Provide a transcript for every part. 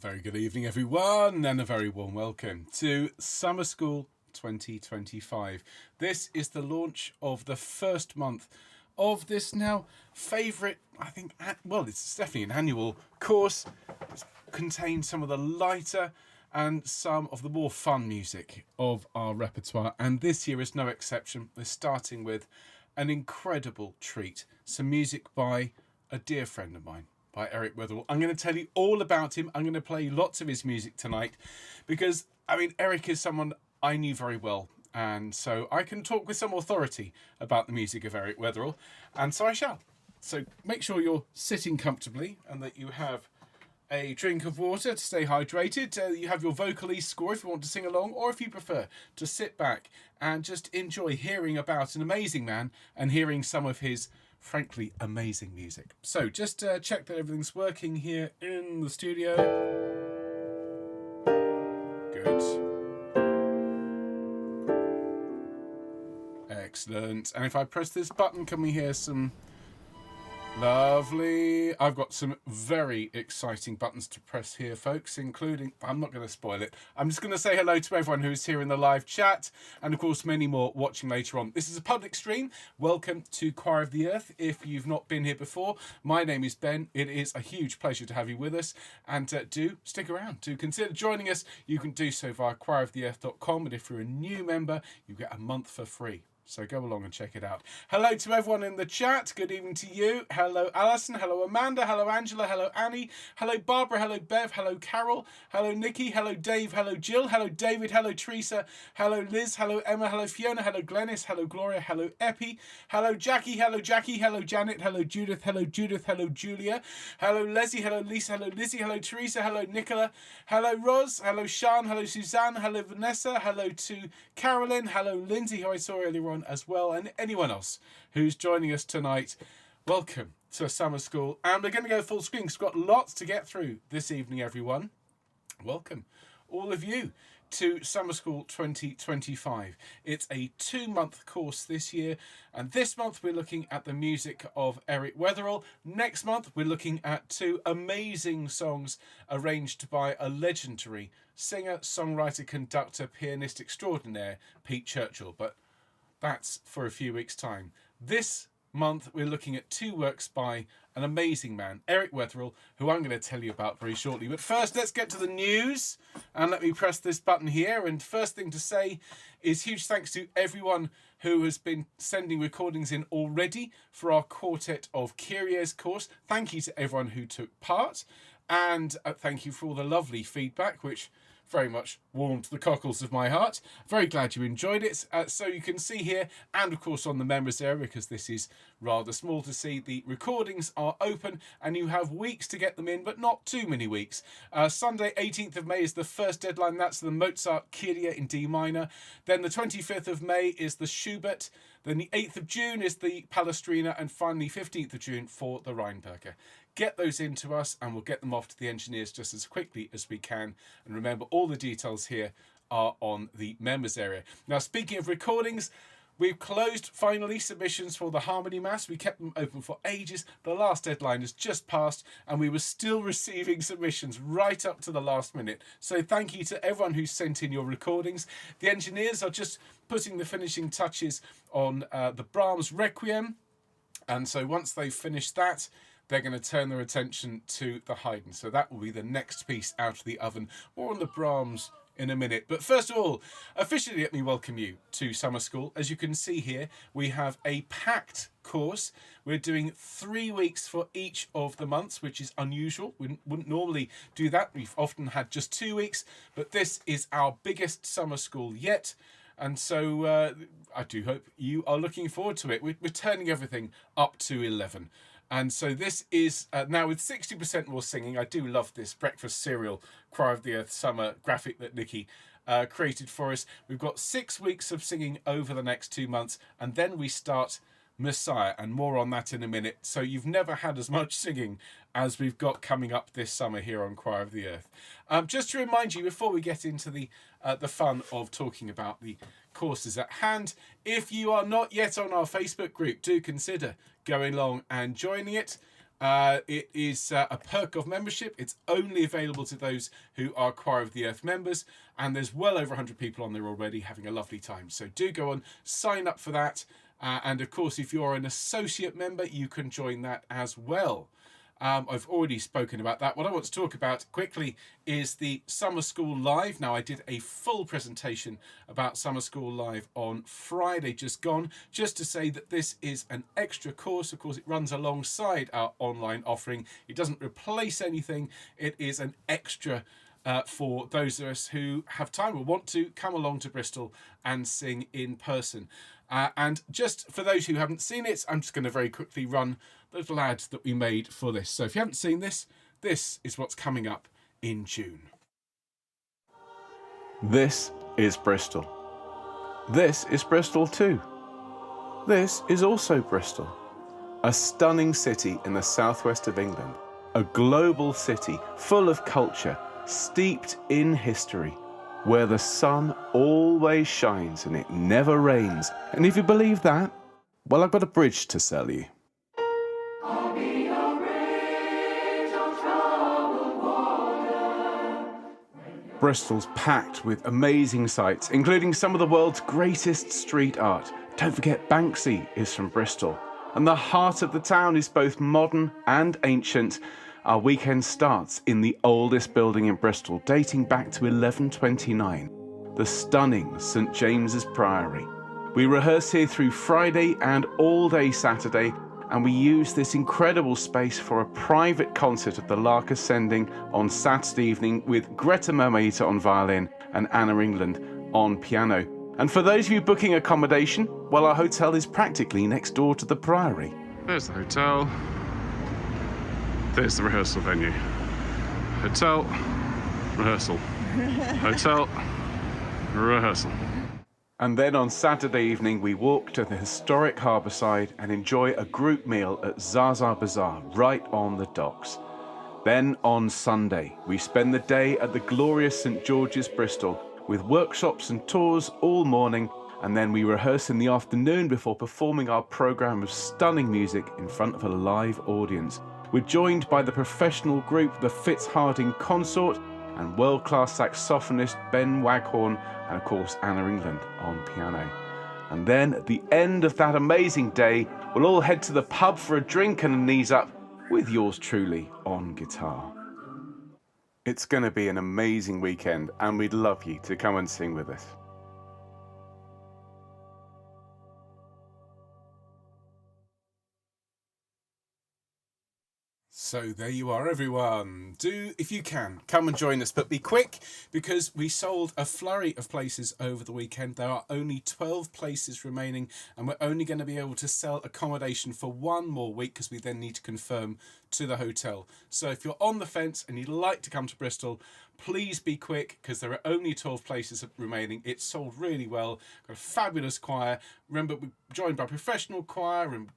Very good evening, everyone, and a very warm welcome to Summer School 2025. This is the launch of the first month of this now favourite, I think, well, it's definitely an annual course. It contains some of the lighter and some of the more fun music of our repertoire, and this year is no exception. We're starting with an incredible treat, some music by a dear friend of mine, by Eric Wetherell. I'm going to tell you all about him. I'm going to play lots of his music tonight because, Eric is someone I knew very well. And so I can talk with some authority about the music of Eric Wetherell. And so I shall. So make sure you're sitting comfortably and that you have a drink of water to stay hydrated. You have your Vocalise score if you want to sing along, or if you prefer to sit back and just enjoy hearing about an amazing man and hearing some of his frankly amazing music. So just check that everything's working here in the studio. Good. Excellent. And if I press this button, can we hear some lovely... I've got some very exciting buttons to press here, folks, including... I'm not going to spoil it. I'm just going to say hello to everyone who's here in the live chat, and of course many more watching later on. This is a public stream. Welcome to Choir of the Earth. If you've not been here before, my name is Ben. It is a huge pleasure to have you with us, and do stick around. Do consider joining us. You can do so via choiroftheearth.com, and if you're a new member, you get a month for free. So go along and check it out. Hello to everyone in the chat. Good evening to you. Hello, Alison. Hello, Amanda. Hello, Angela. Hello, Annie. Hello, Barbara. Hello, Bev. Hello, Carol. Hello, Nikki. Hello, Dave. Hello, Jill. Hello, David. Hello, Teresa. Hello, Liz. Hello, Emma. Hello, Fiona. Hello, Glennis. Hello, Gloria. Hello, Epi. Hello, Jackie. Hello, Jackie. Hello, Janet. Hello, Judith. Hello, Judith. Hello, Julia. Hello, Leslie. Hello, Lisa. Hello, Lizzie. Hello, Teresa. Hello, Nicola. Hello, Roz. Hello, Sean. Hello, Suzanne. Hello, Vanessa. Hello to Carolyn. Hello, Lindsay, who I saw earlier on as well, and anyone else who's joining us tonight. Welcome to Summer School, and we're going to go full screen because we've got lots to get through this evening, everyone. Welcome all of you to Summer School 2025. It's a 2-month course this year, and this month we're looking at the music of Eric Wetherell. Next month we're looking at 2 amazing songs arranged by a legendary singer, songwriter, conductor, pianist extraordinaire, Pete Churchill, but that's for a few weeks' time. This month we're looking at 2 works by an amazing man, Eric Wetherell, who I'm going to tell you about very shortly. But first, let's get to the news, and let me press this button here. And first thing to say is huge thanks to everyone who has been sending recordings in already for our Quartet of Kyries course. Thank you to everyone who took part, and thank you for all the lovely feedback, which very much warmed the cockles of my heart. Very glad you enjoyed it. So you can see here, and of course on the members area, because this is rather small to see, the recordings are open and you have weeks to get them in, but not too many weeks. Sunday 18th of May is the first deadline. That's the Mozart Kyrie in D minor. Then the 25th of May is the Schubert. Then the 8th of June is the Palestrina, and finally 15th of June for the Rheinberger. Get those into us and we'll get them off to the engineers just as quickly as we can. And remember, all the details here are on the members area. Now, speaking of recordings, we've closed finally submissions for the Harmony Mass. We kept them open for ages. The last deadline has just passed and we were still receiving submissions right up to the last minute. So thank you to everyone who sent in your recordings. The engineers are just putting the finishing touches on the Brahms Requiem. And so once they've finished that, they're going to turn their attention to the Haydn. So that will be the next piece out of the oven. More on the Brahms in a minute. But first of all, officially let me welcome you to Summer School. As you can see here, we have a packed course. We're doing 3 weeks for each of the months, which is unusual. We wouldn't normally do that. We've often had just 2 weeks, but this is our biggest summer school yet. And so I do hope you are looking forward to it. We're turning everything up to 11. And so this is now with 60% more singing. I do love this breakfast cereal Choir of the Earth summer graphic that Nikki created for us. We've got 6 weeks of singing over the next 2 months, and then we start Messiah, and more on that in a minute. So you've never had as much singing as we've got coming up this summer here on Choir of the Earth. Just to remind you, before we get into the fun of talking about the courses at hand, if you are not yet on our Facebook group, do consider going along and joining it. It is a perk of membership. It's only available to those who are Choir of the Earth members, and there's well over 100 people on there already having a lovely time. So do go on, sign up for that. And of course, if you're an associate member, you can join that as well. I've already spoken about that. What I want to talk about quickly is the Summer School Live. Now, I did a full presentation about Summer School Live on Friday just gone, just to say that this is an extra course. Of course, it runs alongside our online offering. It doesn't replace anything. It is an extra for those of us who have time or want to come along to Bristol and sing in person. And just for those who haven't seen it, I'm just going to very quickly run the little ads that we made for this. So if you haven't seen this, this is what's coming up in June. This is Bristol. This is Bristol too. This is also Bristol. A stunning city in the southwest of England. A global city full of culture, steeped in history, where the sun always shines and it never rains. And if you believe that, well, I've got a bridge to sell you. Bristol's packed with amazing sights, including some of the world's greatest street art. Don't forget Banksy is from Bristol. And the heart of the town is both modern and ancient. Our weekend starts in the oldest building in Bristol, dating back to 1129, the stunning St James's Priory. We rehearse here through Friday and all day Saturday, and we use this incredible space for a private concert of the Lark Ascending on Saturday evening with Greta Mermaita on violin and Anna England on piano. And for those of you booking accommodation, well, our hotel is practically next door to the Priory. There's the hotel. There's the rehearsal venue. Hotel, rehearsal. Hotel, rehearsal. And then on Saturday evening, we walk to the historic harbourside and enjoy a group meal at Zaza Bazaar, right on the docks. Then on Sunday, we spend the day at the glorious St George's, Bristol, with workshops and tours all morning, and then we rehearse in the afternoon before performing our programme of stunning music in front of a live audience. We're joined by the professional group, the Fitzharding Consort, and world-class saxophonist Ben Waghorn, and of course Anna England on piano. And then at the end of that amazing day, we'll all head to the pub for a drink and a knees up with yours truly on guitar. It's going to be an amazing weekend, and we'd love you to come and sing with us. So there you are, everyone. Do, if you can, come and join us, but be quick, because we sold a flurry of places over the weekend. There are only 12 places remaining, and we're only going to be able to sell accommodation for one more week, because we then need to confirm to the hotel. So if you're on the fence and you'd like to come to Bristol, please be quick, because there are only 12 places remaining. It's sold really well. Got a fabulous choir. Remember, we're joined by a professional choir, and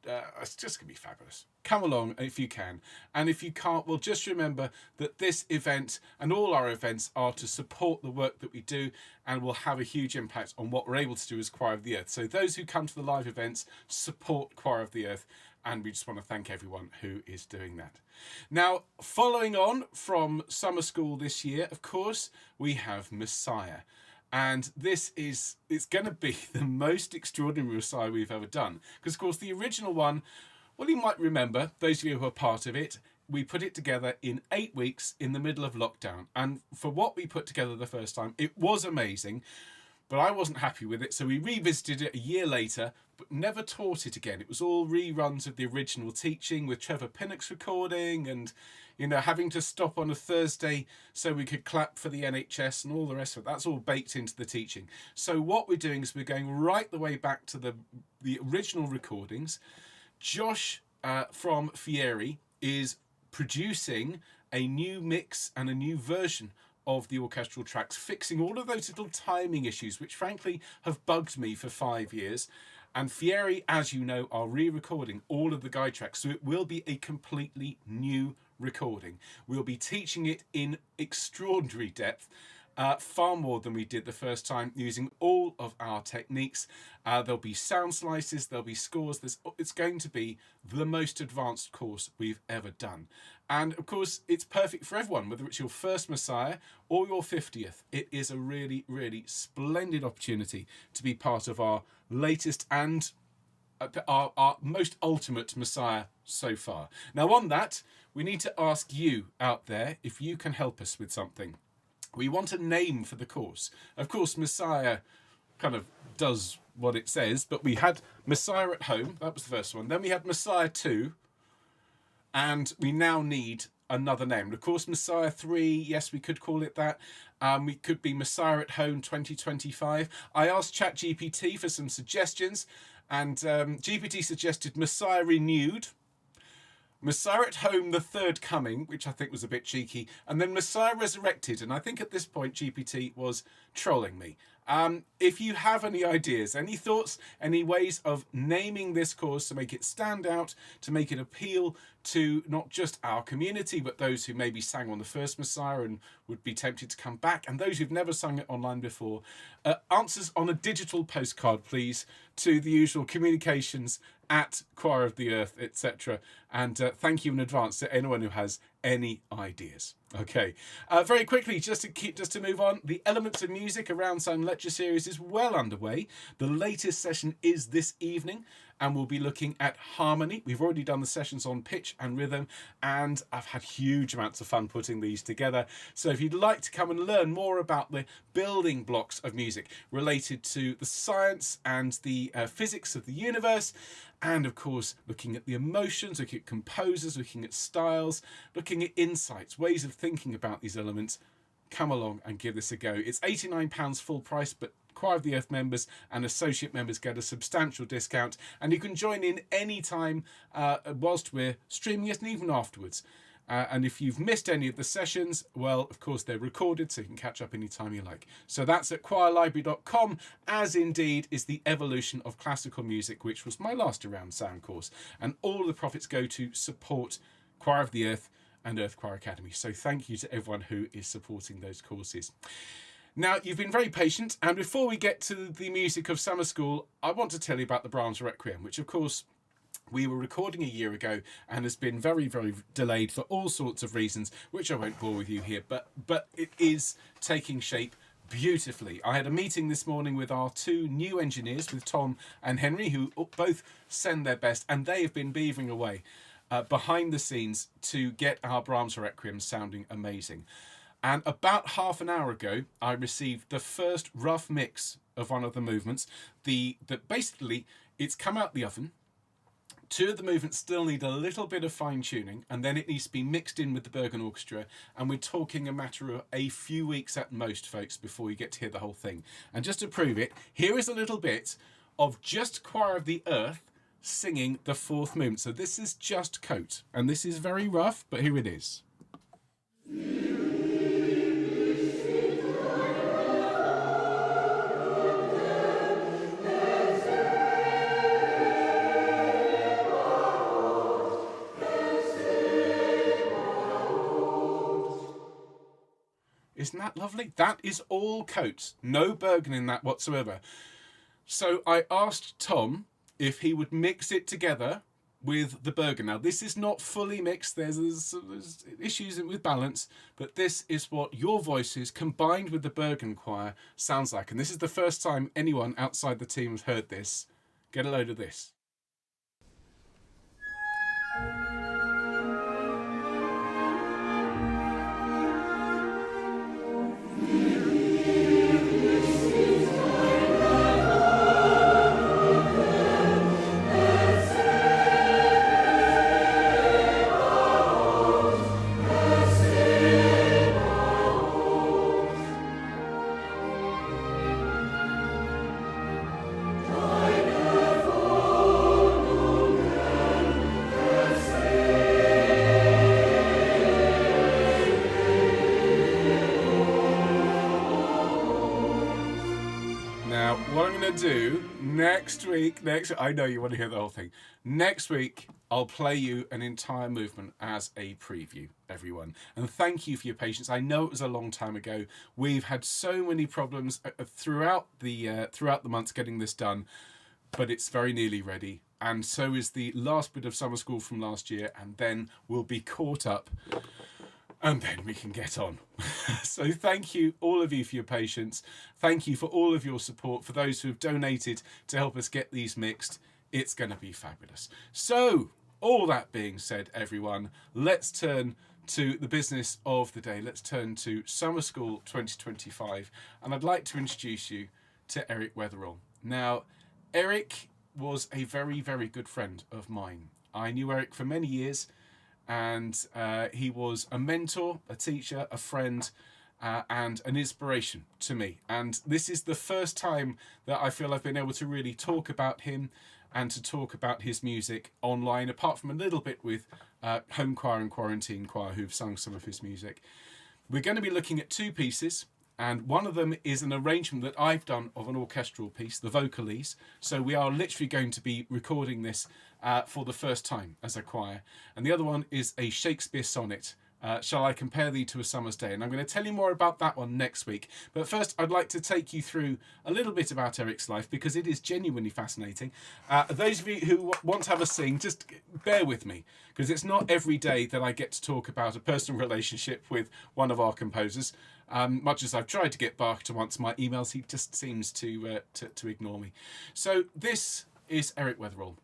it's just going to be fabulous. Come along if you can. And if you can't, well, just remember that this event and all our events are to support the work that we do, and will have a huge impact on what we're able to do as Choir of the Earth. So those who come to the live events support Choir of the Earth, and we just want to thank everyone who is doing that. Now, following on from summer school this year, of course, we have Messiah. And this is, it's going to be the most extraordinary Messiah we've ever done. Because, of course, the original one, well, you might remember, those of you who are part of it, we put it together in 8 weeks in the middle of lockdown. And for what we put together the first time, it was amazing, but I wasn't happy with it. So we revisited it a year later, but never taught it again. It was all reruns of the original teaching with Trevor Pinnock's recording, and, you know, having to stop on a Thursday so we could clap for the NHS and all the rest of it. That's all baked into the teaching. So what we're doing is we're going right the way back to the original recordings. Josh from Fieri is producing a new mix and a new version of the orchestral tracks, fixing all of those little timing issues, which frankly have bugged me for 5 years. And Fieri, as you know, are re-recording all of the guide tracks, so it will be a completely new recording. We'll be teaching it in extraordinary depth, far more than we did the first time, using all of our techniques. There'll be sound slices, there'll be scores. It's going to be the most advanced course we've ever done. And of course, it's perfect for everyone, whether it's your first Messiah or your 50th. It is a really, really splendid opportunity to be part of our latest and our most ultimate Messiah so far. Now, on that, we need to ask you out there if you can help us with something. We want a name for the course. Of course, Messiah kind of does what it says, but we had Messiah at Home. That was the first one. Then we had Messiah 2, and we now need another name. Of course, Messiah 3, yes, we could call it that. We could be Messiah at Home 2025. I asked ChatGPT for some suggestions, and GPT suggested Messiah Renewed, Messiah at Home, the Third Coming, which I think was a bit cheeky, and then Messiah Resurrected. And I think at this point, GPT was trolling me. If you have any ideas, any thoughts, any ways of naming this course to make it stand out, to make it appeal to not just our community, but those who maybe sang on the first Messiah and would be tempted to come back, and those who've never sung it online before, answers on a digital postcard, please, to the usual communications at Choir of the Earth, etc. And thank you in advance to anyone who has any ideas. Okay, very quickly, just to move on, the Elements of Music Around Sound lecture series is well underway. The latest session is this evening, and we'll be looking at harmony. We've already done the sessions on pitch and rhythm, and I've had huge amounts of fun putting these together. So if you'd like to come and learn more about the building blocks of music related to the science and the physics of the universe, and of course looking at the emotions, looking at composers, looking at styles, looking at insights, ways of thinking about these elements, come along and give this a go. It's £89 full price, but Choir of the Earth members and associate members get a substantial discount, and you can join in any time whilst we're streaming it and even afterwards. And if you've missed any of the sessions, well, of course, they're recorded, so you can catch up anytime you like. So that's at choirlibrary.com, as indeed is the Evolution of Classical Music, which was my last around sound course. And all the profits go to support Choir of the Earth and Earth Choir Academy. So thank you to everyone who is supporting those courses. Now, you've been very patient, and before we get to the music of summer school, I want to tell you about the Brahms Requiem, which, of course, we were recording a year ago and has been very, very delayed for all sorts of reasons, which I won't bore with you here, but it is taking shape beautifully. I had a meeting this morning with our two new engineers, with Tom and Henry, who both send their best, and they have been beavering away behind the scenes to get our Brahms Requiem sounding amazing. And about half an hour ago, I received the first rough mix of one of the movements. That basically, it's come out the oven. Two of the movements still need a little bit of fine-tuning, and then it needs to be mixed in with the Bergen Orchestra, and we're talking a matter of a few weeks at most, folks, before you get to hear the whole thing. And just to prove it, here is a little bit of just Choir of the Earth singing the fourth movement. So this is just Coat, and this is very rough, but here it is. Isn't that lovely? That is all Coates. No Bergen in that whatsoever. So I asked Tom if he would mix it together with the Bergen. Now, this is not fully mixed. There's issues with balance, but this is what your voices combined with the Bergen choir sounds like. And this is the first time anyone outside the team has heard this. Get a load of this. Do next week, I know you want to hear the whole thing. Next week, I'll play you an entire movement as a preview, everyone. And thank you for your patience. I know it was a long time ago. We've had so many problems throughout the months getting this done, but it's very nearly ready. And so is the last bit of summer school from last year, and then we'll be caught up, and then we can get on. So thank you, all of you, for your patience. Thank you for all of your support, for those who have donated to help us get these mixed. It's going to be fabulous. So, all that being said, everyone, let's turn to the business of the day. Let's turn to Summer School 2025. And I'd like to introduce you to Eric Wetherell. Now, Eric was a very, very good friend of mine. I knew Eric for many years, and he was a mentor, a teacher, a friend, and an inspiration to me. And this is the first time that I feel I've been able to really talk about him and to talk about his music online, apart from a little bit with Home Choir and Quarantine Choir, who've sung some of his music. We're going to be looking at two pieces, and one of them is an arrangement that I've done of an orchestral piece, the Vocalise. So we are literally going to be recording this for the first time as a choir. And the other one is a Shakespeare sonnet, Shall I Compare Thee to a Summer's Day? And I'm going to tell you more about that one next week. But first, I'd like to take you through a little bit about Eric's life, because it is genuinely fascinating. Those of you who want to have a sing, just bear with me, because it's not every day that I get to talk about a personal relationship with one of our composers. Much as I've tried to get Bach to answer my emails, he just seems to ignore me. So this is Eric Wetherell.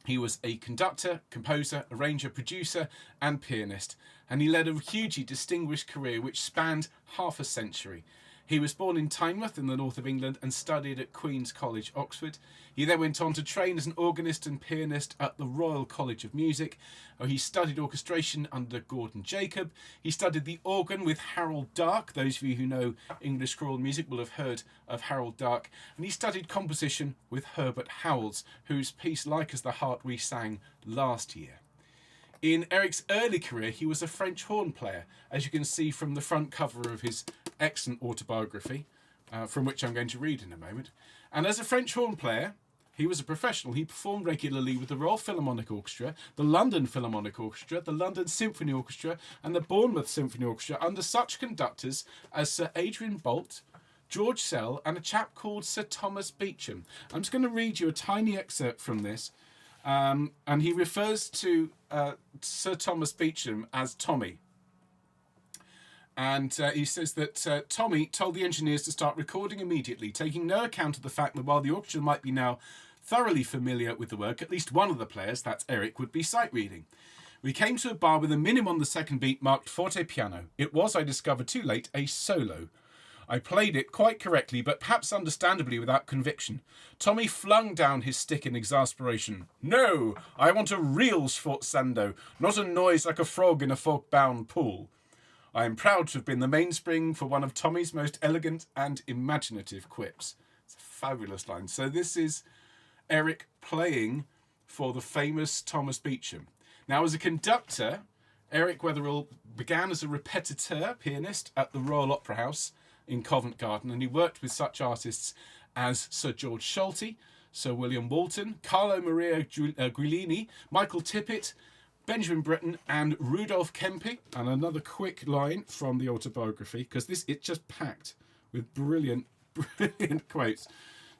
He was a conductor, composer, arranger, producer, and pianist, and he led a hugely distinguished career which spanned half a century. He was born in Tynemouth in the north of England and studied at Queen's College, Oxford. He then went on to train as an organist and pianist at the Royal College of Music. He studied orchestration under Gordon Jacob. He studied the organ with Harold Dark. Those of you who know English choral music will have heard of Harold Dark. And he studied composition with Herbert Howells, whose piece Like as the Heart we sang last year. In Eric's early career, he was a French horn player, as you can see from the front cover of his excellent autobiography, from which I'm going to read in a moment. And as a French horn player, he was a professional. He performed regularly with the Royal Philharmonic Orchestra, the London Philharmonic Orchestra, the London Symphony Orchestra, and the Bournemouth Symphony Orchestra under such conductors as Sir Adrian Boult, George Sell, and a chap called Sir Thomas Beecham. I'm just going to read you a tiny excerpt from this. And he refers to Sir Thomas Beecham as Tommy. And he says that Tommy told the engineers to start recording immediately, taking no account of the fact that while the orchestra might be now thoroughly familiar with the work, at least one of the players, that's Eric, would be sight reading. We came to a bar with a minimum on the second beat marked forte piano. It was, I discovered too late, a solo. I played it quite correctly, but perhaps understandably without conviction. Tommy flung down his stick in exasperation. No, I want a real sforzando, not a noise like a frog in a fog-bound pool. I am proud to have been the mainspring for one of Tommy's most elegant and imaginative quips. It's a fabulous line. So this is Eric playing for the famous Thomas Beecham. Now, as a conductor, Eric Wetherell began as a repetiteur pianist at the Royal Opera House in Covent Garden, and he worked with such artists as Sir George Solti, Sir William Walton, Carlo Maria Guillini, Michael Tippett, Benjamin Britten, and Rudolph Kempe. And another quick line from the autobiography, because it's just packed with brilliant quotes.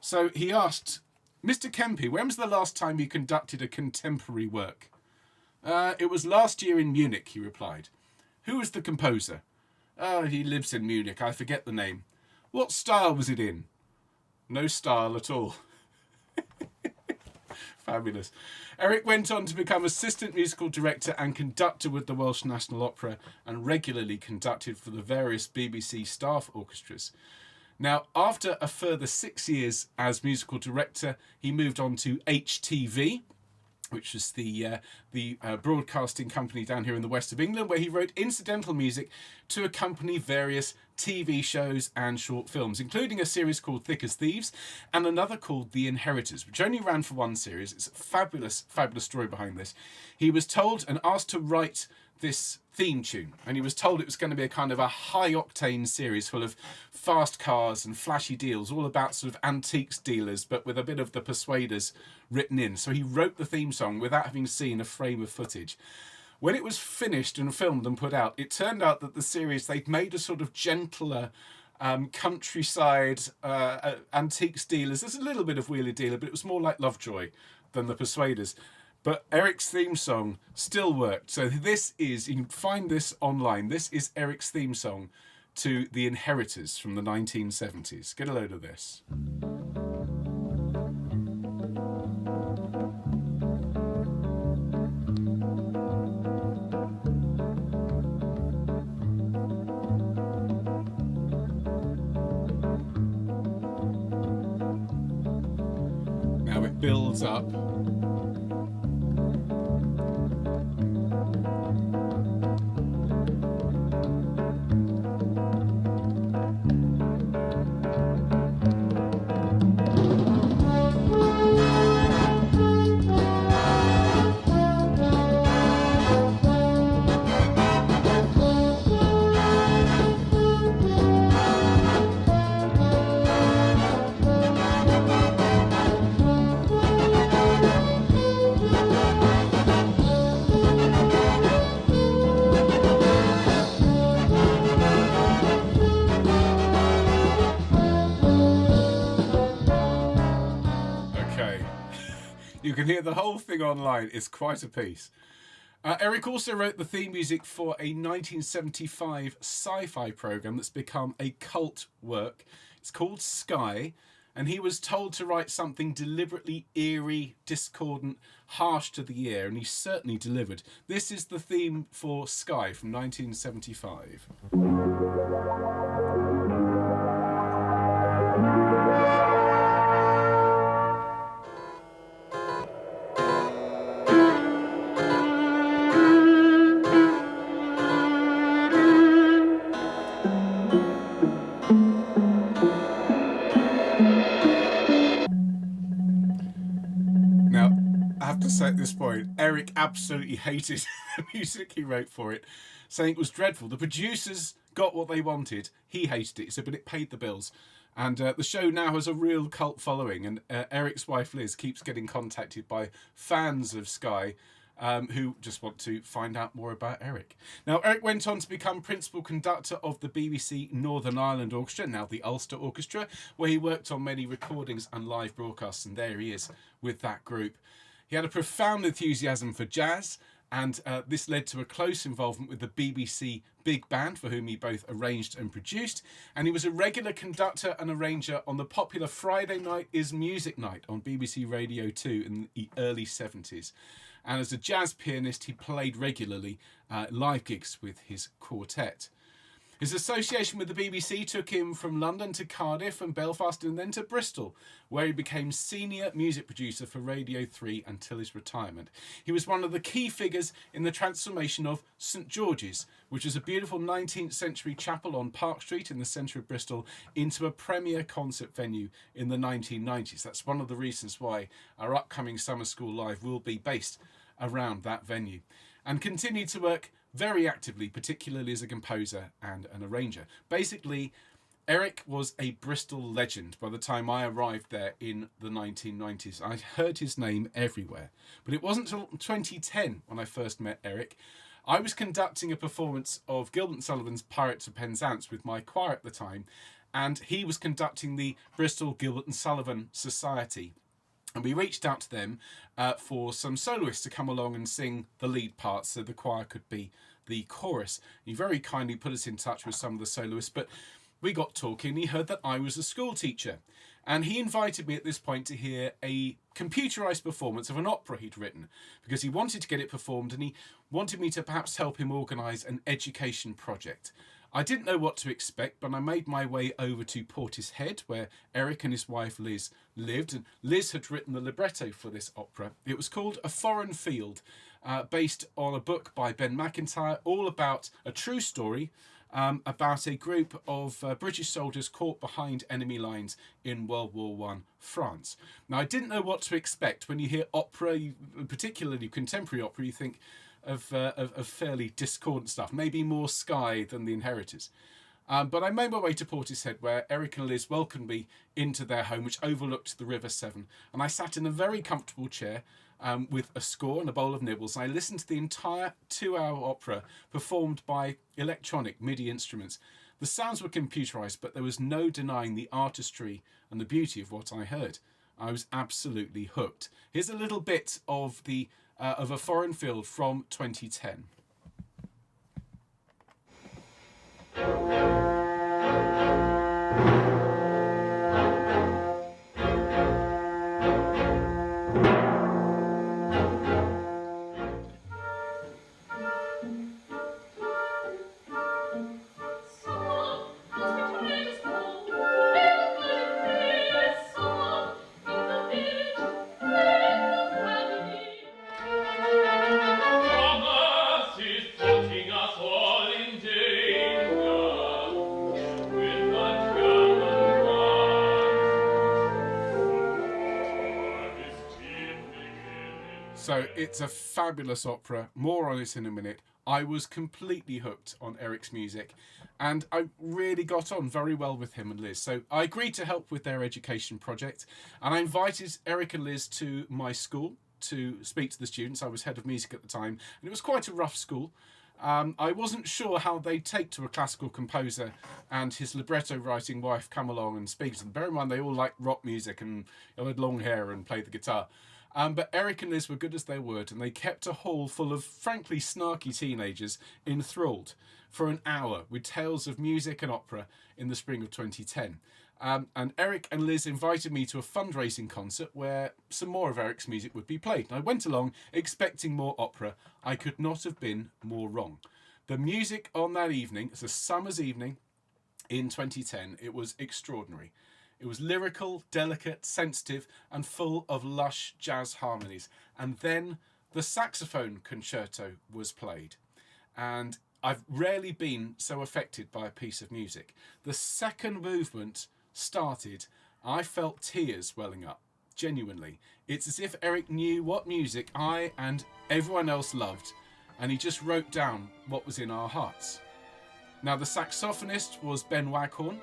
So he asked, Mr. Kempe, when was the last time you conducted a contemporary work? It was last year in Munich, he replied. Who was the composer? Oh, he lives in Munich. I forget the name. What style was it in? No style at all. Fabulous. Eric went on to become assistant musical director and conductor with the Welsh National Opera, and regularly conducted for the various BBC staff orchestras. Now, after a further 6 years as musical director, he moved on to HTV, which was the broadcasting company down here in the west of England, where he wrote incidental music to accompany various TV shows and short films, including a series called Thick as Thieves and another called The Inheritors, which only ran for one series. It's a fabulous, fabulous story behind this. He was told and asked to write this theme tune, and he was told it was going to be a kind of a high-octane series full of fast cars and flashy deals, all about sort of antiques dealers, but with a bit of the Persuaders written in. So he wrote the theme song without having seen a frame of footage. When it was finished and filmed and put out, it turned out that the series, they'd made a sort of gentler countryside antiques dealers. There's a little bit of wheeler dealer, but it was more like Lovejoy than the Persuaders. But Eric's theme song still worked. So this is, you can find this online, this is Eric's theme song to The Inheritors from the 1970s. Get a load of this. Now it builds up. You can hear the whole thing online. It's quite a piece. Eric also wrote the theme music for a 1975 sci-fi program that's become a cult work. It's called Sky, and he was told to write something deliberately eerie, discordant, harsh to the ear, and he certainly delivered. This is the theme for Sky from 1975. To say at this point, Eric absolutely hated the music he wrote for it, saying it was dreadful. The producers got what they wanted. He hated it. He said, but it paid the bills. And the show now has a real cult following. And Eric's wife, Liz, keeps getting contacted by fans of Sky who just want to find out more about Eric. Now, Eric went on to become principal conductor of the BBC Northern Ireland Orchestra, now the Ulster Orchestra, where he worked on many recordings and live broadcasts. And there he is with that group. He had a profound enthusiasm for jazz, and this led to a close involvement with the BBC Big Band, for whom he both arranged and produced. And he was a regular conductor and arranger on the popular Friday Night is Music Night on BBC Radio 2 in the early 70s. And as a jazz pianist, he played regularly live gigs with his quartet. His association with the BBC took him from London to Cardiff and Belfast and then to Bristol, where he became senior music producer for Radio 3 until his retirement. He was one of the key figures in the transformation of St George's, which was a beautiful 19th century chapel on Park Street in the centre of Bristol, into a premier concert venue in the 1990s. That's one of the reasons why our upcoming Summer School Live will be based around that venue, and continued to work very actively, particularly as a composer and an arranger. Basically, Eric was a Bristol legend by the time I arrived there in the 1990s. I heard his name everywhere. But it wasn't until 2010 when I first met Eric. I was conducting a performance of Gilbert and Sullivan's Pirates of Penzance with my choir at the time, and he was conducting the Bristol Gilbert and Sullivan Society. And we reached out to them for some soloists to come along and sing the lead parts so the choir could be the chorus. He very kindly put us in touch with some of the soloists, but we got talking. He heard that I was a school teacher, and he invited me at this point to hear a computerised performance of an opera he'd written, because he wanted to get it performed and he wanted me to perhaps help him organise an education project. I didn't know what to expect, but I made my way over to Portishead, where Eric and his wife Liz lived, and Liz had written the libretto for this opera. It was called A Foreign Field, based on a book by Ben McIntyre, all about a true story about a group of British soldiers caught behind enemy lines in World War I France. Now, I didn't know what to expect. When you hear opera, particularly contemporary opera, you think, of fairly discordant stuff, maybe more Sky than The Inheritors. But I made my way to Portishead, where Eric and Liz welcomed me into their home, which overlooked the River Severn. And I sat in a very comfortable chair with a score and a bowl of nibbles. And I listened to the entire 2-hour opera performed by electronic MIDI instruments. The sounds were computerized, but there was no denying the artistry and the beauty of what I heard. I was absolutely hooked. Here's a little bit of a foreign field from 2010. So it's a fabulous opera. More on it in a minute. I was completely hooked on Eric's music, and I really got on very well with him and Liz. So I agreed to help with their education project, and I invited Eric and Liz to my school to speak to the students. I was head of music at the time, and it was quite a rough school. I wasn't sure how they'd take to a classical composer and his libretto writing wife come along and speak to them. Bear in mind, they all liked rock music and had long hair and played the guitar. But Eric and Liz were good as their word, and they kept a hall full of frankly snarky teenagers enthralled for an hour with tales of music and opera in the spring of 2010. And Eric and Liz invited me to a fundraising concert where some more of Eric's music would be played. And I went along expecting more opera. I could not have been more wrong. The music on that evening, it's a summer's evening in 2010, it was extraordinary. It was lyrical, delicate, sensitive, and full of lush jazz harmonies. And then the saxophone concerto was played. And I've rarely been so affected by a piece of music. The second movement started, I felt tears welling up, genuinely. It's as if Eric knew what music I and everyone else loved, and he just wrote down what was in our hearts. Now, the saxophonist was Ben Waghorn,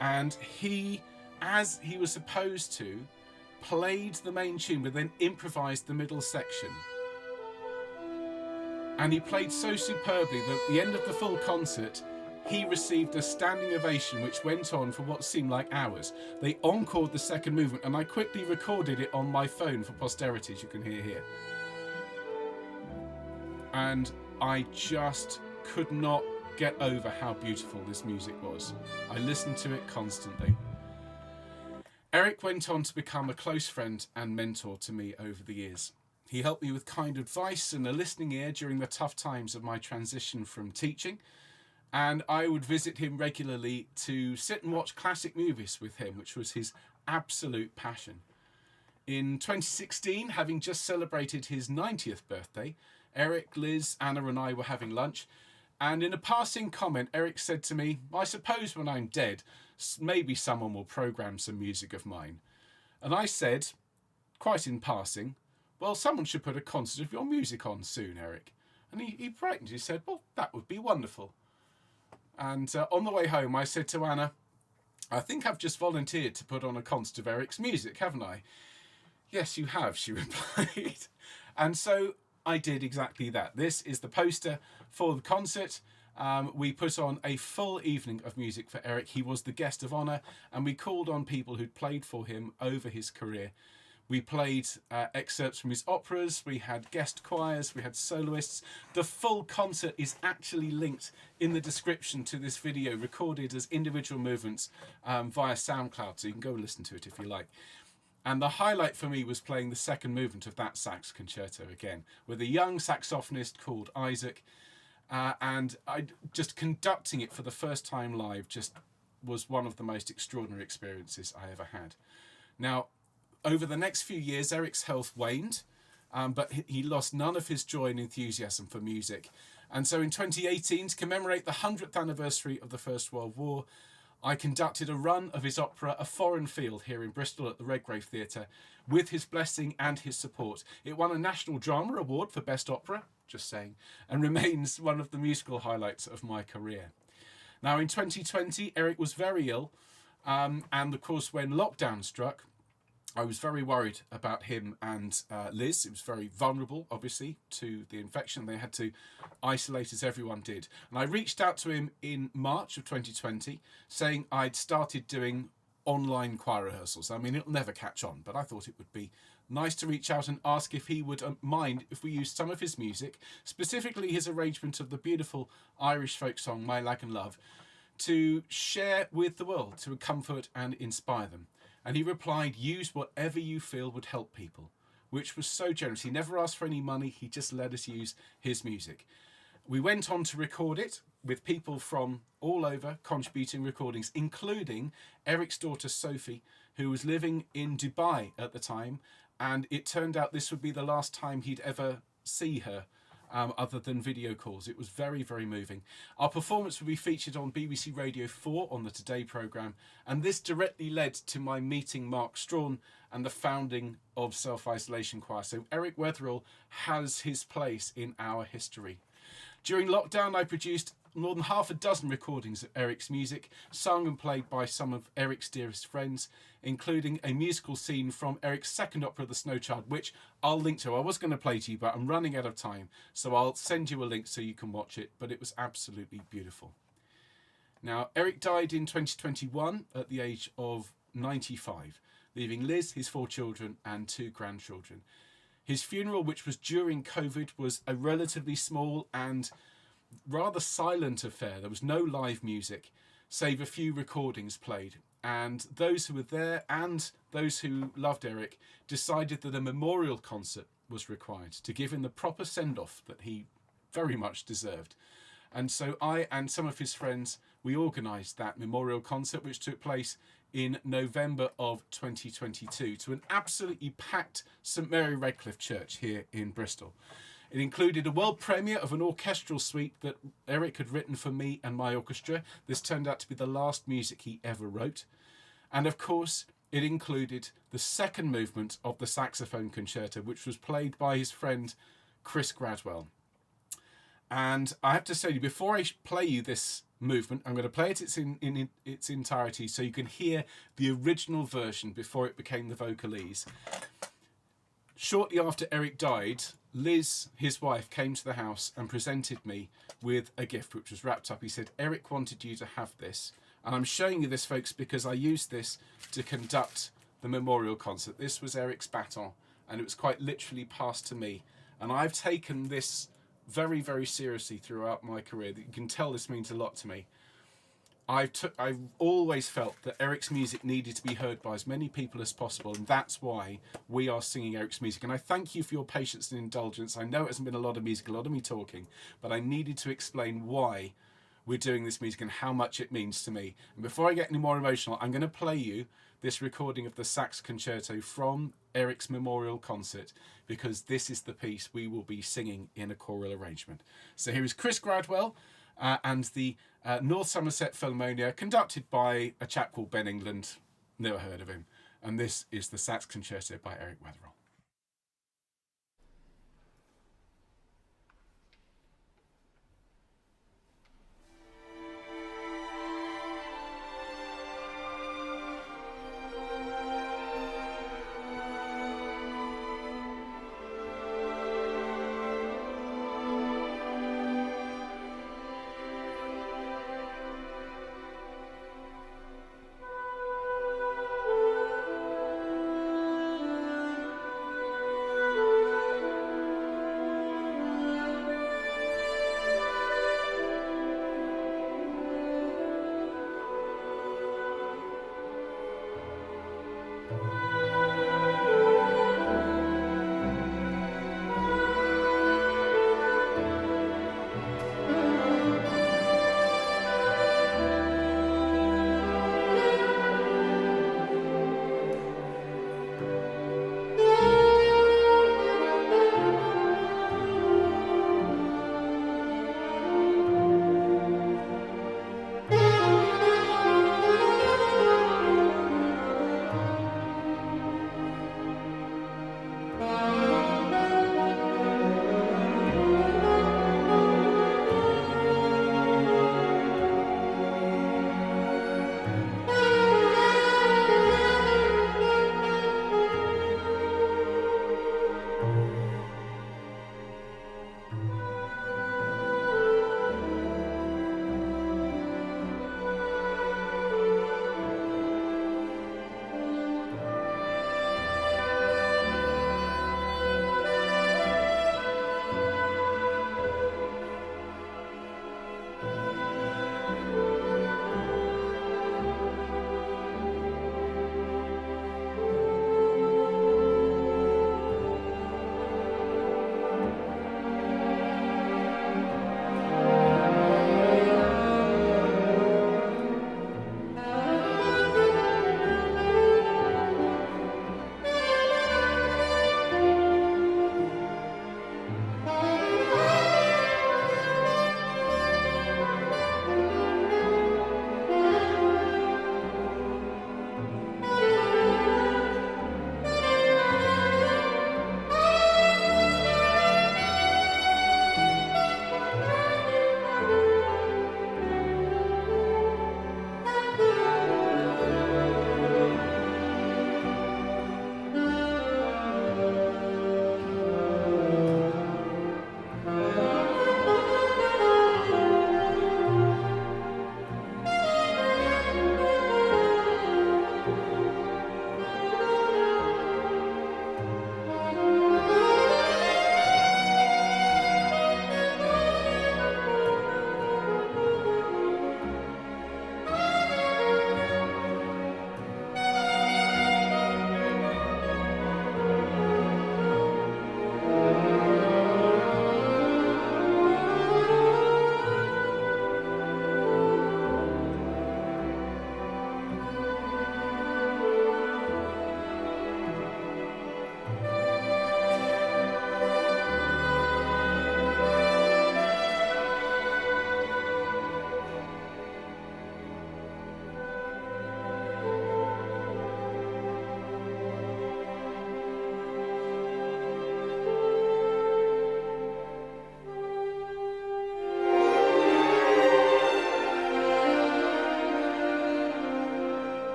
and he, as he was supposed to, played the main tune but then improvised the middle section. And he played so superbly that at the end of the full concert, he received a standing ovation which went on for what seemed like hours. They encored the second movement, and I quickly recorded it on my phone for posterity, as you can hear here. And I just could not get over how beautiful this music was. I listened to it constantly. Eric went on to become a close friend and mentor to me over the years. He helped me with kind advice and a listening ear during the tough times of my transition from teaching, and I would visit him regularly to sit and watch classic movies with him, which was his absolute passion. In 2016, having just celebrated his 90th birthday, Eric, Liz, Anna and I were having lunch, and in a passing comment, Eric said to me, "I suppose when I'm dead, maybe someone will program some music of mine." And I said, quite in passing, "Well, someone should put a concert of your music on soon, Eric." And he brightened. He said, "Well, that would be wonderful." And on the way home, I said to Anna, "I think I've just volunteered to put on a concert of Eric's music, haven't I?" "Yes, you have," she replied. And so I did exactly that. This is the poster for the concert. We put on a full evening of music for Eric. He was the guest of honour, and we called on people who'd played for him over his career. We played excerpts from his operas, we had guest choirs, we had soloists. The full concert is actually linked in the description to this video, recorded as individual movements via SoundCloud, so you can go and listen to it if you like. And the highlight for me was playing the second movement of that sax concerto again, with a young saxophonist called Isaac, and just conducting it for the first time live just was one of the most extraordinary experiences I ever had. Now, over the next few years, Eric's health waned, but he lost none of his joy and enthusiasm for music. And so in 2018, to commemorate the 100th anniversary of the First World War, I conducted a run of his opera, A Foreign Field, here in Bristol at the Redgrave Theatre, with his blessing and his support. It won a National Drama Award for Best Opera just saying, and remains one of the musical highlights of my career. Now, in 2020, Eric was very ill, and of course, when lockdown struck, I was very worried about him and Liz. It was very vulnerable, obviously, to the infection. They had to isolate as everyone did. And I reached out to him in March of 2020, saying I'd started doing online choir rehearsals. I mean, it'll never catch on, but I thought it would be nice to reach out and ask if he would mind if we used some of his music, specifically his arrangement of the beautiful Irish folk song My Lagan Love, to share with the world, to comfort and inspire them. And he replied, use whatever you feel would help people, which was so generous. He never asked for any money. He just let us use his music. We went on to record it with people from all over contributing recordings, including Eric's daughter, Sophie, who was living in Dubai at the time. And it turned out this would be the last time he'd ever see her, other than video calls. It was very, very moving. Our performance will be featured on BBC Radio 4 on the Today programme, and this directly led to my meeting Mark Strawn and the founding of Self-Isolation Choir. So Eric Wetherell has his place in our history. During lockdown, I produced more than half a dozen recordings of Eric's music, sung and played by some of Eric's dearest friends, including a musical scene from Eric's second opera, The Snow Child, which I'll link to. I was going to play to you, but I'm running out of time, so I'll send you a link so you can watch it, but it was absolutely beautiful. Now, Eric died in 2021 at the age of 95, leaving Liz, his 4 children, and 2 grandchildren. His funeral, which was during COVID, was a relatively small and rather silent affair. There was no live music, save a few recordings played. And those who were there and those who loved Eric decided that a memorial concert was required to give him the proper send-off that he very much deserved. And so I and some of his friends, we organised that memorial concert, which took place in November of 2022 to an absolutely packed St Mary Redcliffe Church here in Bristol. It included a world premiere of an orchestral suite that Eric had written for me and my orchestra. This turned out to be the last music he ever wrote. And of course, it included the second movement of the Saxophone Concerto, which was played by his friend Chris Gradwell. And I have to say, before I play you this movement, I'm going to play it in its entirety so you can hear the original version before it became the Vocalise. Shortly after Eric died, Liz, his wife, came to the house and presented me with a gift which was wrapped up. He said, Eric wanted you to have this. And I'm showing you this, folks, because I used this to conduct the memorial concert. This was Eric's baton, and it was quite literally passed to me. And I've taken this very, very seriously throughout my career. You can tell this means a lot to me. I've always felt that Eric's music needed to be heard by as many people as possible, and that's why we are singing Eric's music. And I thank you for your patience and indulgence. I know it hasn't been a lot of music, a lot of me talking, but I needed to explain why we're doing this music and how much it means to me. And before I get any more emotional, I'm going to play you this recording of the Sax Concerto from Eric's memorial concert, because this is the piece we will be singing in a choral arrangement. So here is Chris Gradwell and the North Somerset Philharmonia, conducted by a chap called Ben England. Never heard of him. And this is the Sax Concerto by Eric Wetherell.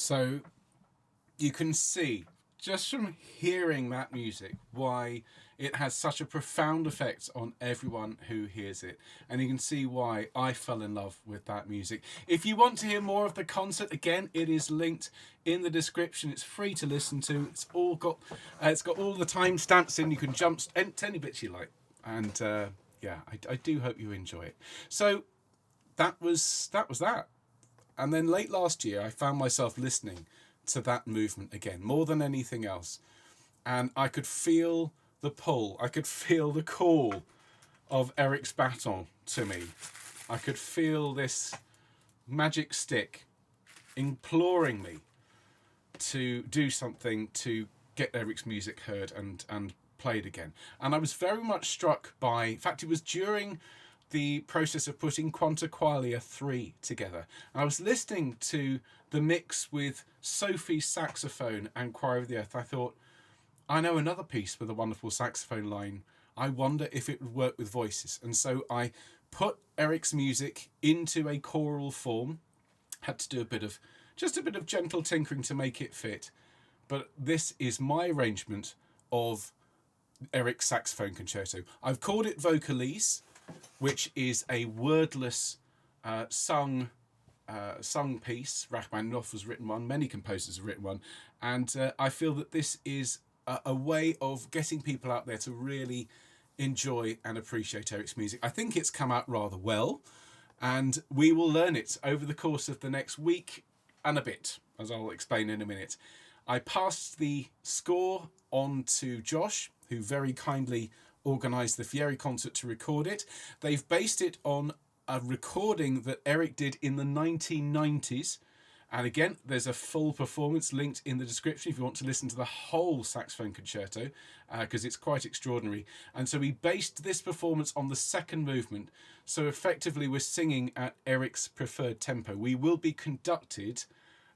So you can see, just from hearing that music, why it has such a profound effect on everyone who hears it. And you can see why I fell in love with that music. If you want to hear more of the concert, again, it is linked in the description. It's free to listen to. It's got all the timestamps in. You can jump any bits you like. And yeah, I do hope you enjoy it. So that was that. And then late last year, I found myself listening to that movement again, more than anything else. And I could feel the pull. I could feel the call of Eric's baton to me. I could feel this magic stick imploring me to do something to get Eric's music heard and played again. And I was very much struck by, in fact, it was during the process of putting Quanta Qualia 3 together. And I was listening to the mix with Sophie's saxophone and Choir of the Earth. I thought, I know another piece with a wonderful saxophone line. I wonder if it would work with voices. And so I put Eric's music into a choral form. Had to do just a bit of gentle tinkering to make it fit. But this is my arrangement of Eric's saxophone concerto. I've called it Vocalise, which is a wordless sung piece. Rachmaninoff has written one, many composers have written one, and I feel that this is a way of getting people out there to really enjoy and appreciate Eric's music. I think it's come out rather well, and we will learn it over the course of the next week and a bit, as I'll explain in a minute. I passed the score on to Josh, who very kindly organised the Fieri concert to record it. They've based it on a recording that Eric did in the 1990s. And again, there's a full performance linked in the description if you want to listen to the whole saxophone concerto, because it's quite extraordinary. And so we based this performance on the second movement. So effectively, we're singing at Eric's preferred tempo. We will be conducted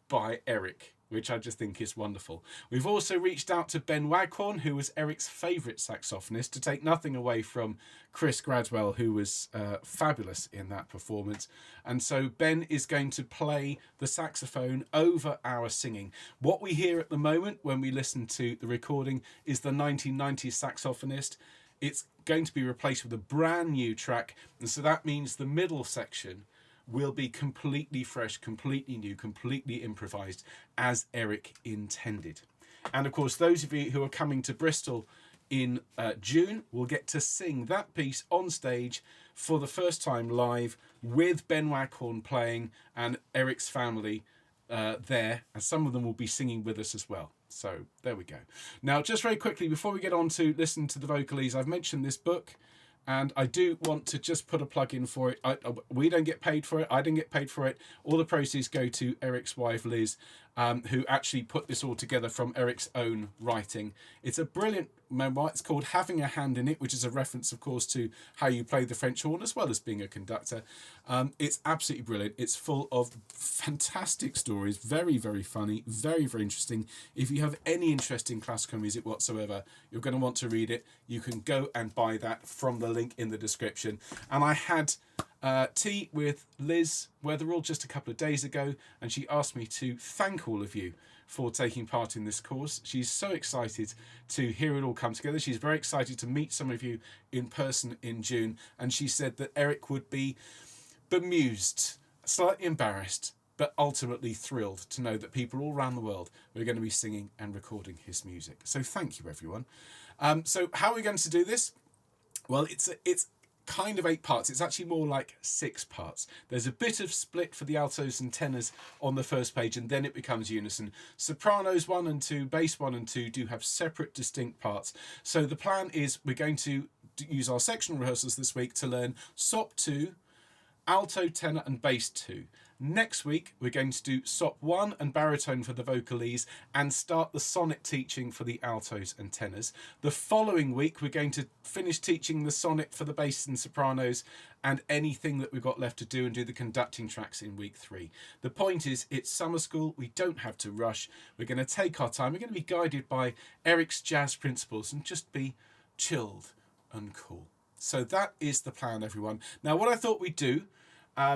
by Eric, which I just think is wonderful. We've also reached out to Ben Waghorn, who was Eric's favourite saxophonist, to take nothing away from Chris Gradwell, who was fabulous in that performance. And so Ben is going to play the saxophone over our singing. What we hear at the moment when we listen to the recording is the 1990s saxophonist. It's going to be replaced with a brand new track. And so that means the middle section will be completely fresh, completely new, completely improvised, as Eric intended. And of course, those of you who are coming to Bristol in June will get to sing that piece on stage for the first time live with Ben Waghorn playing and Eric's family there, and some of them will be singing with us as well. So there we go. Now, just very quickly, before we get on to listen to the Vocalise, I've mentioned this book. And I do want to just put a plug in for it. We don't get paid for it. I didn't get paid for it. All the proceeds go to Eric's wife, Liz, who actually put this all together from Eric's own writing. It's a brilliant memoir. It's called Having a Hand in It, which is a reference, of course, to how you play the French horn as well as being a conductor. It's absolutely brilliant. It's full of fantastic stories, very, very funny, very, very interesting. If you have any interest in classical music whatsoever, you're going to want to read it. You can go and buy that from the link in the description. And I had tea with Liz Wetherell just a couple of days ago, and she asked me to thank all of you for taking part in this course. She's so excited to hear it all come together. She's very excited to meet some of you in person in June, and she said that Eric would be bemused, slightly embarrassed, but ultimately thrilled to know that people all around the world were going to be singing and recording his music. So thank you, everyone. So how are we going to do this? Well, it's kind of 8 parts. It's actually more like 6 parts. There's a bit of split for the altos and tenors on the first page, and then it becomes unison. Sopranos 1 and 2, bass 1 and 2 do have separate, distinct parts. So the plan is we're going to use our sectional rehearsals this week to learn sop 2, alto, tenor and bass 2. Next week, we're going to do sop 1 and baritone for the Vocalise and start the sonnet teaching for the altos and tenors. The following week, we're going to finish teaching the sonnet for the bass and sopranos and anything that we've got left to do, and do the conducting tracks in week 3. The point is, it's summer school. We don't have to rush. We're going to take our time. We're going to be guided by Eric's jazz principles and just be chilled and cool. So that is the plan, everyone. Now, what I thought we'd do,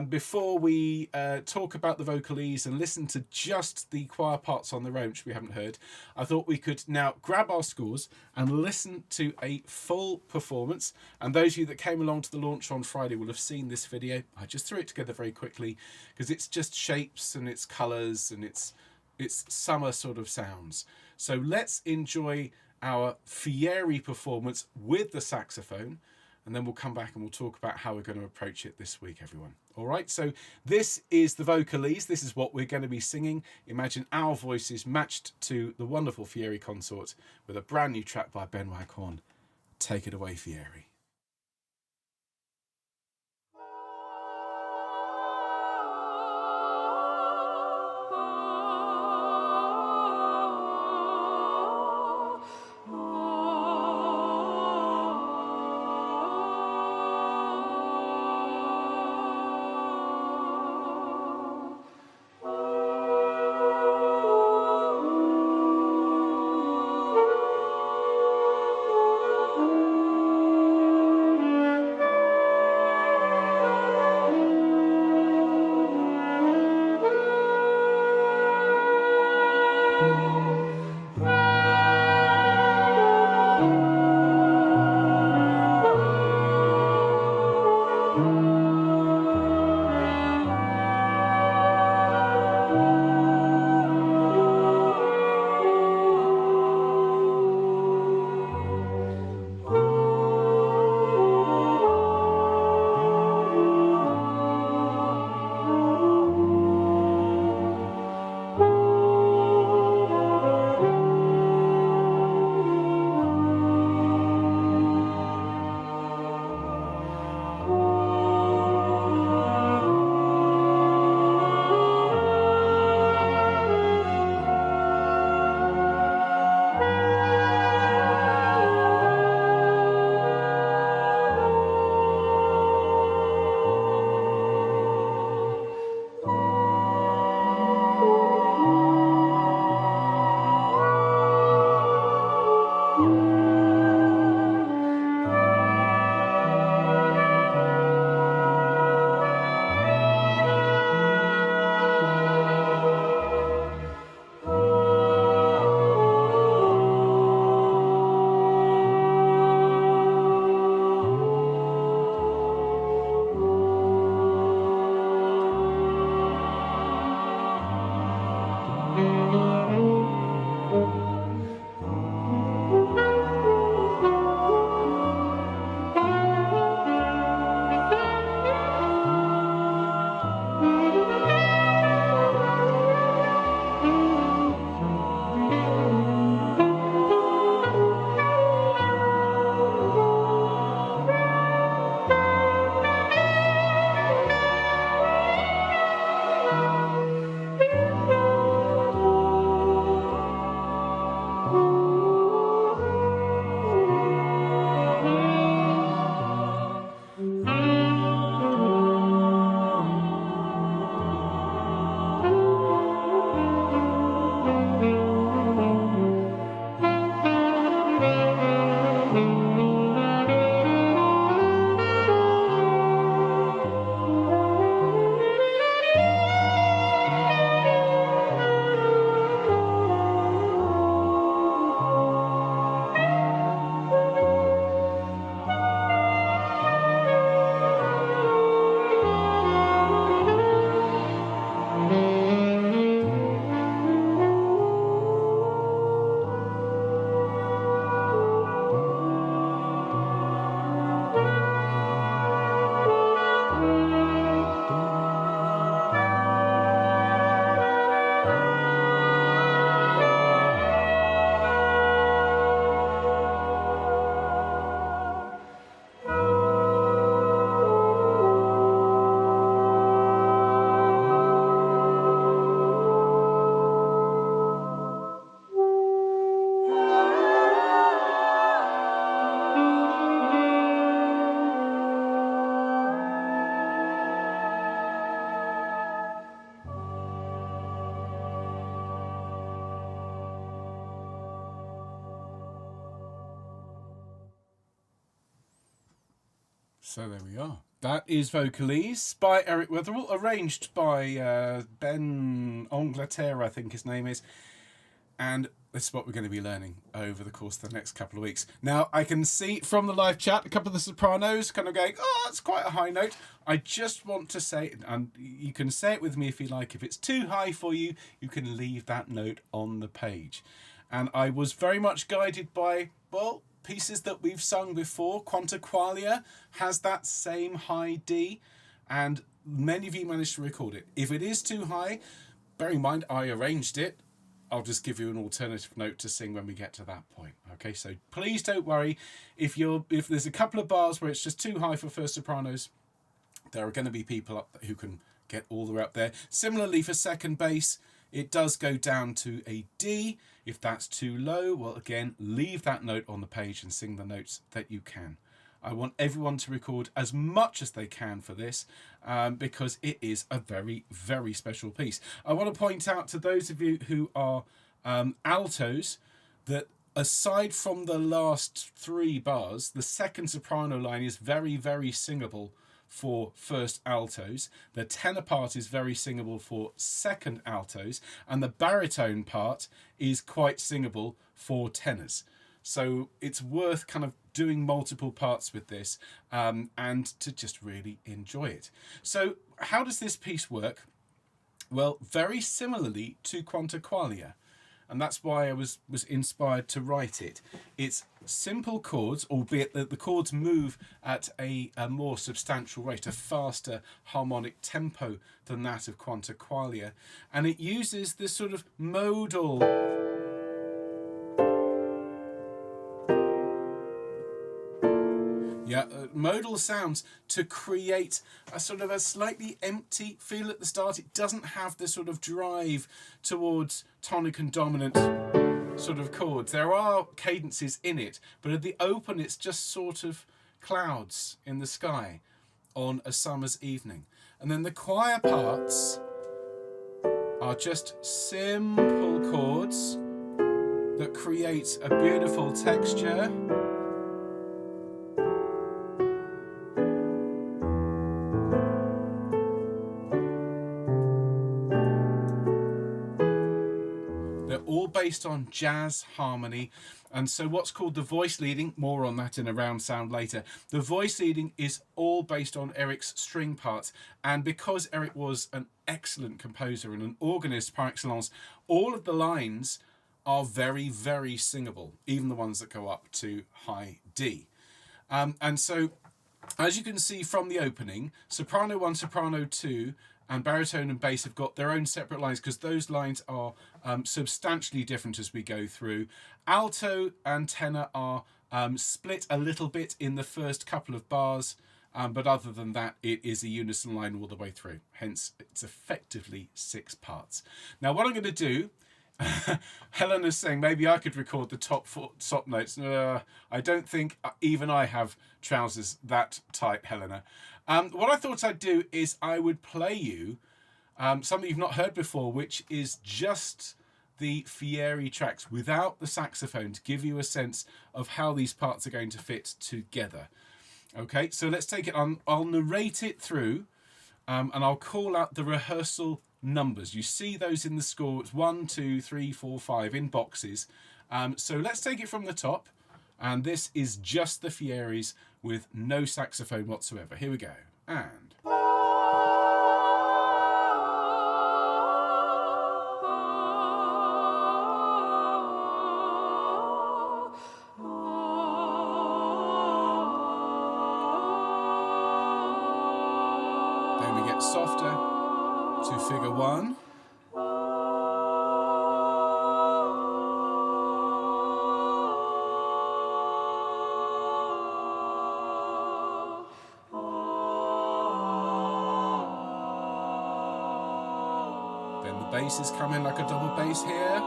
Before we talk about the Vocalise and listen to just the choir parts on their own, which we haven't heard, I thought we could now grab our scores and listen to a full performance. And those of you that came along to the launch on Friday will have seen this video. I just threw it together very quickly because it's just shapes and it's colours and it's summer sort of sounds. So let's enjoy our Fieri performance with the saxophone, and then we'll come back and we'll talk about how we're going to approach it this week, everyone. All right, so this is the Vocalise. This is what we're going to be singing. Imagine our voices matched to the wonderful Fieri consort with a brand new track by Ben Waghorn. Take it away, Fieri. So there we are. That is Vocalise by Eric Wetherell, arranged by Ben Angleterre, I think his name is. And this is what we're going to be learning over the course of the next couple of weeks. Now, I can see from the live chat, a couple of the sopranos kind of going, oh, that's quite a high note. I just want to say, and you can say it with me if you like, if it's too high for you, you can leave that note on the page. And I was very much guided by, well, pieces that we've sung before. Quanta Qualia has that same high D, and many of you managed to record it. If it is too high, bear in mind I arranged it. I'll just give you an alternative note to sing when we get to that point. Okay, so please don't worry if there's a couple of bars where it's just too high for first sopranos. There are going to be people up who can get all the way up there. Similarly for second bass, it does go down to a D. If that's too low, well, again, leave that note on the page and sing the notes that you can. I want everyone to record as much as they can for this because it is a very, very special piece. I want to point out to those of you who are altos that aside from the last 3 bars, the second soprano line is very, very singable for first altos. The tenor part is very singable for second altos, and the baritone part is quite singable for tenors. So it's worth kind of doing multiple parts with this and to just really enjoy it. So how does this piece work? Well, very similarly to Quanta Qualia. And that's why I was inspired to write it. It's simple chords, albeit that the chords move at a more substantial rate, a faster harmonic tempo than that of Quanta Qualia. And it uses this sort of modal modal sounds to create a sort of a slightly empty feel at the start. It doesn't have this sort of drive towards tonic and dominant sort of chords. There are cadences in it, but at the open it's just sort of clouds in the sky on a summer's evening. And then the choir parts are just simple chords that create a beautiful texture. Based on jazz harmony. And so what's called the voice leading, more on that in a round sound later, the voice leading is all based on Eric's string parts. And because Eric was an excellent composer and an organist par excellence, all of the lines are very, very singable, even the ones that go up to high D. And so as you can see from the opening, soprano 1, soprano 2, and baritone and bass have got their own separate lines because those lines are substantially different as we go through. Alto and tenor are split a little bit in the first couple of bars, but other than that, it is a unison line all the way through. Hence, it's effectively 6 parts. Now, what I'm going to do, Helena's saying maybe I could record the top notes. I don't think even I have trousers that tight, Helena. What I thought I'd do is I would play you something you've not heard before, which is just the Fieri tracks without the saxophone to give you a sense of how these parts are going to fit together. Okay, so let's take it on. I'll narrate it through and I'll call out the rehearsal numbers. You see those in the score. It's 1, 2, 3, 4, 5 in boxes. So let's take it from the top. And this is just the Fieris with no saxophone whatsoever. Here we go. And... then we get softer to figure 1. Bass is coming like a double bass here.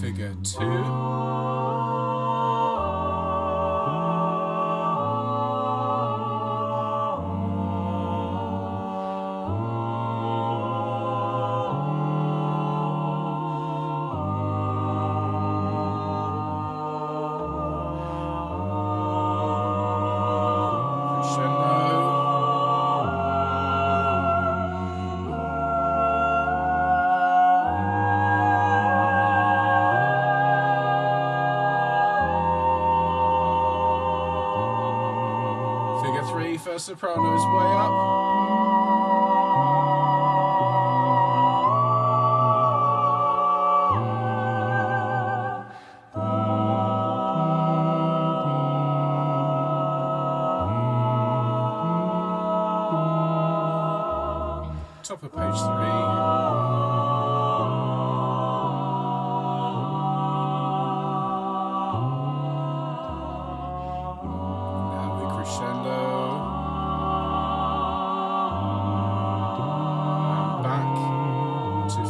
Figure 2. soprano is way up. Top of page 3.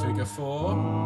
Figure 4.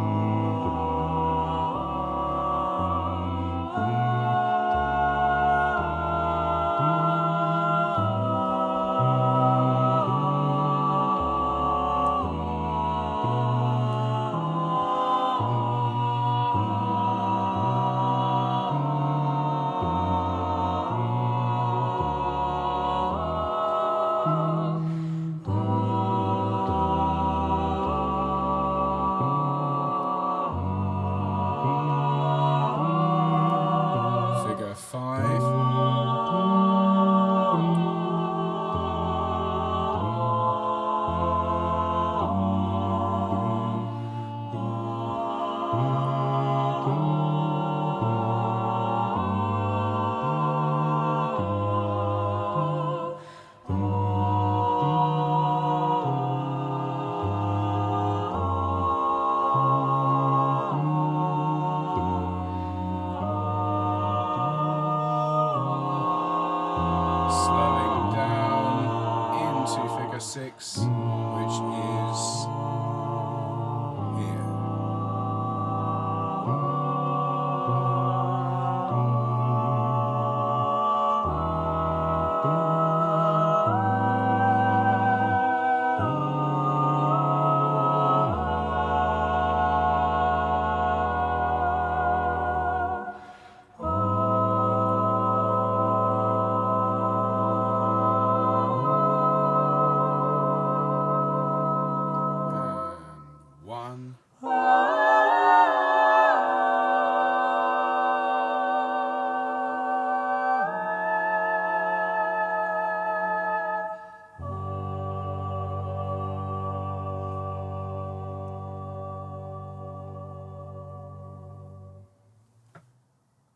Figure 5. Slowing down into figure 6, which is here.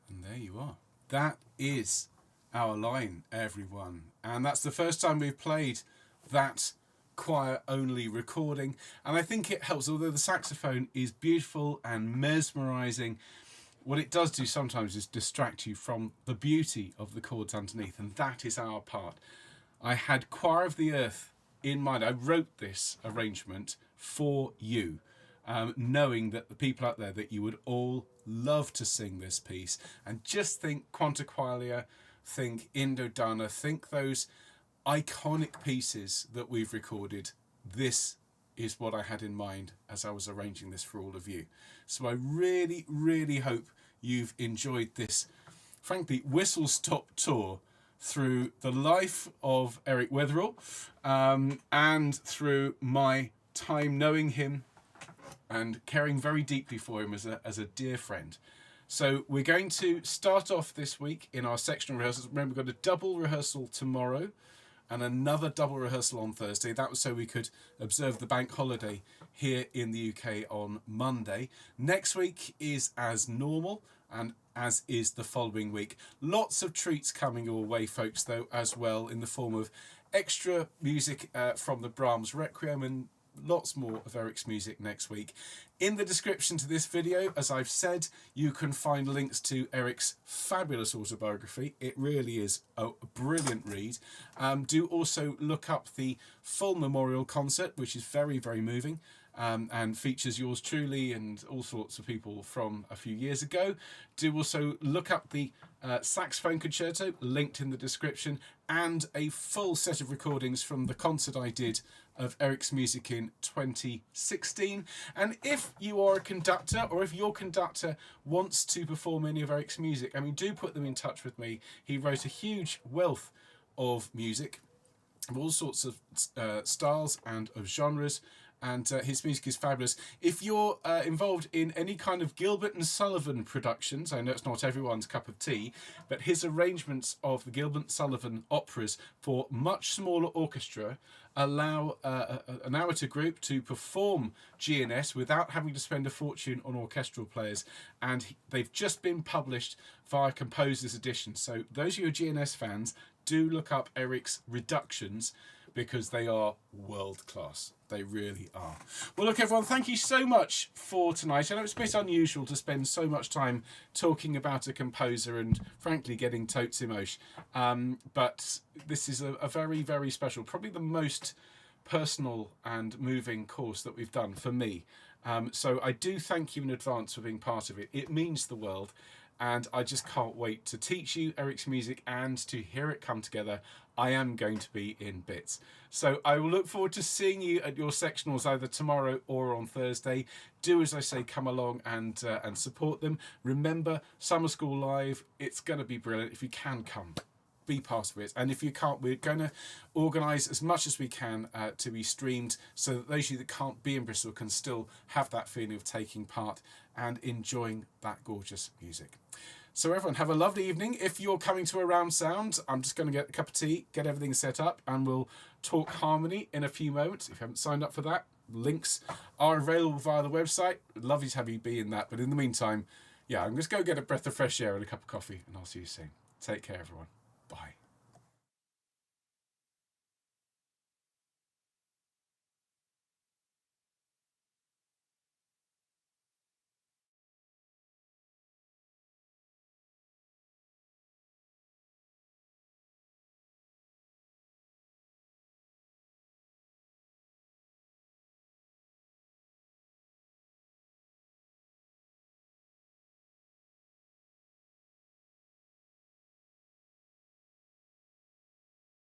And there you are. That is our line, everyone. And that's the first time we've played that choir only recording, and I think it helps. Although the saxophone is beautiful and mesmerizing, what it does do sometimes is distract you from the beauty of the chords underneath, and that is our part. I had Choir of the Earth in mind. I wrote this arrangement for you, knowing that the people out there, that you would all love to sing this piece. And just think Quanta Qualia, think Indo Dana, think those iconic pieces that we've recorded. This is what I had in mind as I was arranging this for all of you. So I really, really hope you've enjoyed this, frankly, whistle-stop tour through the life of Eric Wetherell, and through my time knowing him and caring very deeply for him as a dear friend. So we're going to start off this week in our sectional rehearsals. Remember, we've got a double rehearsal tomorrow and another double rehearsal on Thursday. That was so we could observe the bank holiday here in the UK on Monday. Next week is as normal, and as is the following week. Lots of treats coming your way, folks, though, as well, in the form of extra music from the Brahms Requiem and lots more of Eric's music next week. In the description to this video, as I've said, you can find links to Eric's fabulous autobiography. It really is a brilliant read. Do also look up the full memorial concert, which is very, very moving, and features yours truly and all sorts of people from a few years ago. Do also look up the saxophone concerto, linked in the description, and a full set of recordings from the concert I did of Eric's music in 2016. And if you are a conductor, or if your conductor wants to perform any of Eric's music, I mean, do put them in touch with me. He wrote a huge wealth of music of all sorts of styles and of genres, and his music is fabulous. If you're involved in any kind of Gilbert and Sullivan productions, I know it's not everyone's cup of tea, but his arrangements of the Gilbert and Sullivan operas for much smaller orchestra allow an amateur group to perform GNS without having to spend a fortune on orchestral players, and they've just been published via Composer's Edition. So those of you who are GNS fans, do look up Eric's reductions, because they are world class. They really are. Well, look, everyone, thank you so much for tonight. I know it's a bit unusual to spend so much time talking about a composer and, frankly, getting totes emotion. But this is a very, very special, probably the most personal and moving course that we've done for me. So I do thank you in advance for being part of it. It means the world. And I just can't wait to teach you Eric's music and to hear it come together. I am going to be in bits. So I will look forward to seeing you at your sectionals either tomorrow or on Thursday. Do, as I say, come along and support them. Remember, Summer School Live, it's going to be brilliant. If you can come, be part of it. And if you can't, we're going to organise as much as we can to be streamed, so that those of you that can't be in Bristol can still have that feeling of taking part and enjoying that gorgeous music. So everyone, have a lovely evening. If you're coming to Around Sound, I'm just going to get a cup of tea, get everything set up, and we'll talk harmony in a few moments. If you haven't signed up for that, links are available via the website. I'd love to have you be in that. But in the meantime, yeah, I'm just going to get a breath of fresh air and a cup of coffee, and I'll see you soon. Take care, everyone. Bye.